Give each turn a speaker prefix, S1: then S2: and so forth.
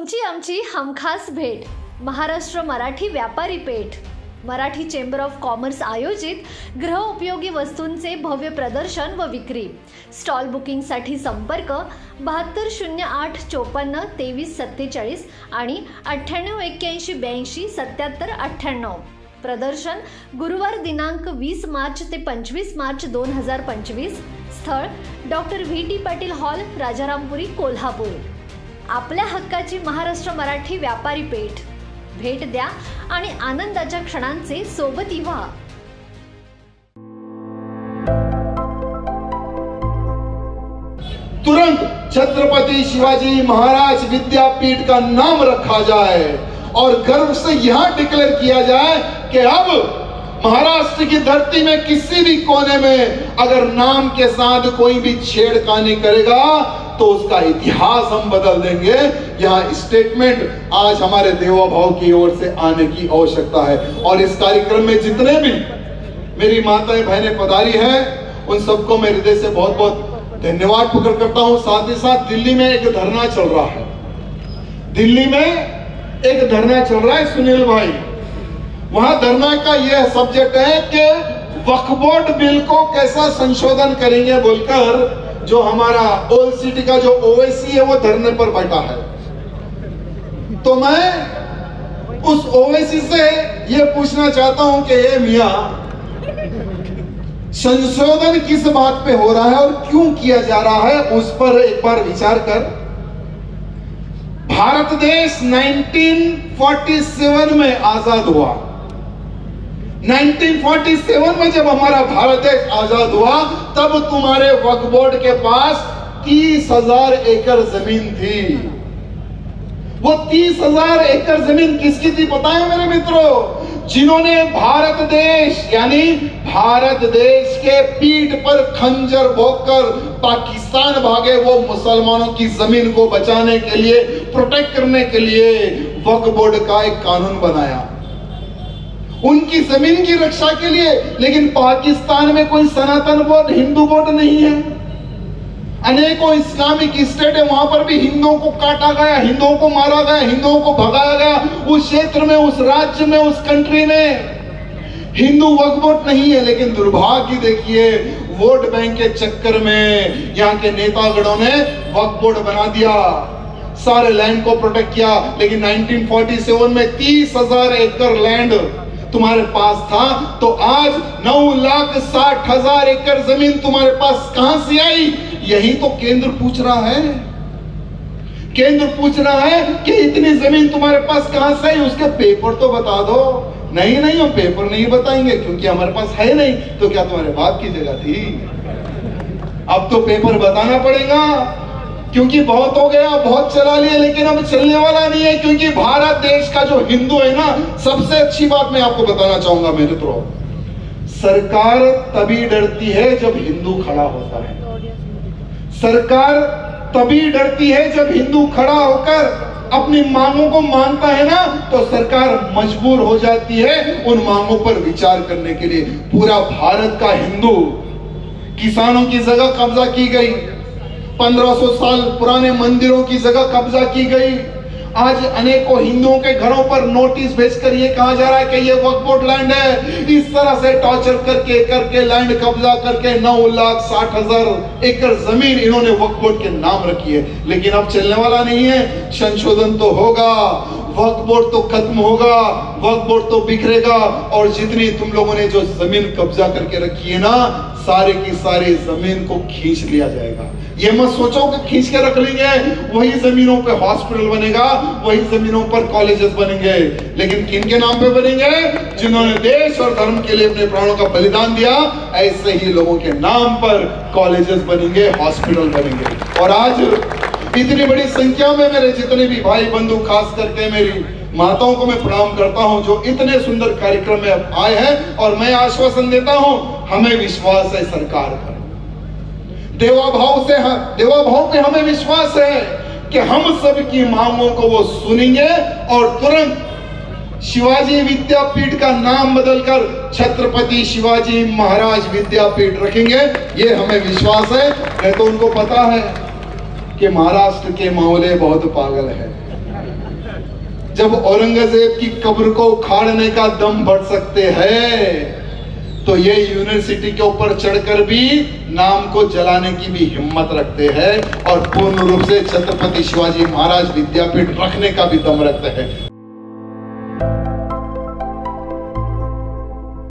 S1: तुमची आमची हमखास भेट महाराष्ट्र मराठी व्यापारी Peth Marathi chamber of commerce आयोजित गृहउपयोगी वस्तूंचे भव्य प्रदर्शन व विक्री। स्टॉल बुकिंगसाठी संपर्क 7208542347 आणि 9881827798। प्रदर्शन गुरुवार दिनांक 20 मार्च ते 25 मार्च 2025। स्थळ doctor VT Patil hall, Rajarampuri, Kolhapur. आपल्या हक्काची महाराष्ट्र मराठी व्यापारी पेठ भेट द्या आणि आनंदाच्या क्षणांचे सोबती व्हा।
S2: तुरंत छत्रपति शिवाजी महाराज विद्यापीठ का नाम रखा जाए और गर्व से यहां डिक्लेयर किया जाए कि अब महाराष्ट्र की धरती में किसी भी कोने में अगर नाम के साथ कोई भी छेड़खानी करेगा तो उसका इतिहास हम बदल देंगे। यहाँ स्टेटमेंट आज हमारे देवा भाव की ओर से आने की आवश्यकता है। और इस कार्यक्रम में जितने भी मेरी माताएं बहनें पधारी हैं उन सबको मैं हृदय से बहुत बहुत धन्यवाद प्रकट करता हूँ। साथ ही साथ दिल्ली में एक धरना चल रहा है, दिल्ली में एक धरना चल रहा है सुनील भाई। वहां धरना का यह सब्जेक्ट है कि वक्फ बोर्ड बिल को कैसा संशोधन करेंगे बोलकर जो हमारा ओल्ड सिटी का जो ओवैसी है वो धरने पर बैठा है। तो मैं उस ओवैसी से ये पूछना चाहता हूं कि ये मियां संशोधन किस बात पे हो रहा है और क्यों किया जा रहा है, उस पर एक बार विचार कर। भारत देश 1947 में आजाद हुआ। 1947 में जब हमारा भारत देश आजाद हुआ तब तुम्हारे वक्फ बोर्ड के पास 30,000 एकड़ जमीन थी। वो 30,000 एकड़ जमीन किसकी थी पता है मेरे मित्रों? जिन्होंने भारत देश यानी भारत देश के पीठ पर खंजर भोंककर पाकिस्तान भागे वो मुसलमानों की जमीन को बचाने के लिए, प्रोटेक्ट करने के लिए वक्फ बोर्ड का एक कानून बनाया उनकी जमीन की रक्षा के लिए। लेकिन पाकिस्तान में कोई सनातन बोर्ड, हिंदू बोर्ड नहीं है। अनेकों इस्लामिक स्टेट है, वहां पर भी हिंदुओं को काटा गया, हिंदुओं को मारा गया, हिंदुओं को भगाया गया। उस क्षेत्र में, उस राज्य में, उस कंट्री में हिंदू वक्फ बोर्ड नहीं है। लेकिन दुर्भाग्य देखिए, वोट बैंक के चक्कर में यहाँ के नेतागणों ने वक्फ बोर्ड बना दिया, सारे लैंड को प्रोटेक्ट किया। लेकिन 1947 में 30,000 एकड़ लैंड तुम्हारे पास था तो आज 9,60,000 एकड़ जमीन तुम्हारे पास कहां से आई? यही तो केंद्र पूछ रहा है। केंद्र पूछ रहा है कि इतनी जमीन तुम्हारे पास कहां से आई, उसके पेपर तो बता दो। नहीं नहीं, हम पेपर नहीं बताएंगे क्योंकि हमारे पास है नहीं। तो क्या तुम्हारे बाप की जगह थी? अब तो पेपर बताना पड़ेगा क्योंकि बहुत हो गया, बहुत चला लिया, लेकिन अब चलने वाला नहीं है। क्योंकि भारत देश का जो हिंदू है ना, सबसे अच्छी बात मैं आपको बताना चाहूंगा मेरे मित्रों, सरकार तभी डरती है जब हिंदू खड़ा होता है। सरकार तभी डरती है जब हिंदू खड़ा होकर अपनी मांगों को मानता है ना, तो सरकार मजबूर हो जाती है उन मांगों पर विचार करने के लिए। पूरा भारत का हिंदू किसानों की जगह कब्जा की गई, 1500 साल पुराने मंदिरों की जगह कब्जा की गई। आज अनेकों हिंदुओं के घरों पर नोटिस भेजकर ये कहा जा रहा है कि ये वक्फ बोर्ड लैंड है। इस तरह से टॉर्चर करके लैंड कब्जा करके 9,60,000 एकड़ जमीन इन्होंने वक्फ बोर्ड के नाम रखी है। लेकिन अब चलने वाला नहीं है। संशोधन तो होगा, वक्फ बोर्ड तो खत्म होगा, वक्फ बोर्ड तो बिखरेगा और जितनी तुम लोगों ने जो जमीन कब्जा करके रखी है ना, सारे की सारी जमीन को खींच लिया जाएगा। ये मत सोचो कि खींच के रख लेंगे, वही जमीनों पे हॉस्पिटल बनेगा, वही जमीनों पर कॉलेजेस बनेंगे। लेकिन किनके नाम पे बनेंगे? जिन्होंने देश और धर्म के लिए अपने प्राणों का बलिदान दिया, ऐसे ही लोगों के नाम पर कॉलेजेस बनेंगे, हॉस्पिटल बनेंगे। और आज इतनी बड़ी संख्या में मेरे जितने भी भाई बंधु, खास करके मेरी माताओं को मैं प्रणाम करता हूं जो इतने सुंदर कार्यक्रम में आए हैं। और मैं आश्वासन देता हूं, हमें विश्वास है सरकार पर, देवा भाव पे हमें विश्वास है कि हम सब की मांगों को वो सुनेंगे और तुरंत शिवाजी विद्यापीठ का नाम बदलकर छत्रपति शिवाजी महाराज विद्यापीठ रखेंगे। ये हमें विश्वास है। नहीं तो उनको पता है कि महाराष्ट्र के मामले बहुत पागल है। जब औरंगजेब की कब्र को उखाड़ने का दम बढ़ सकते हैं, तो ये यूनिवर्सिटी के ऊपर चढ़कर भी नाम को जलाने की भी हिम्मत रखते हैं और पूर्ण रूप से छत्रपति शिवाजी महाराज विद्यापीठ रखने का भी दम रखते हैं।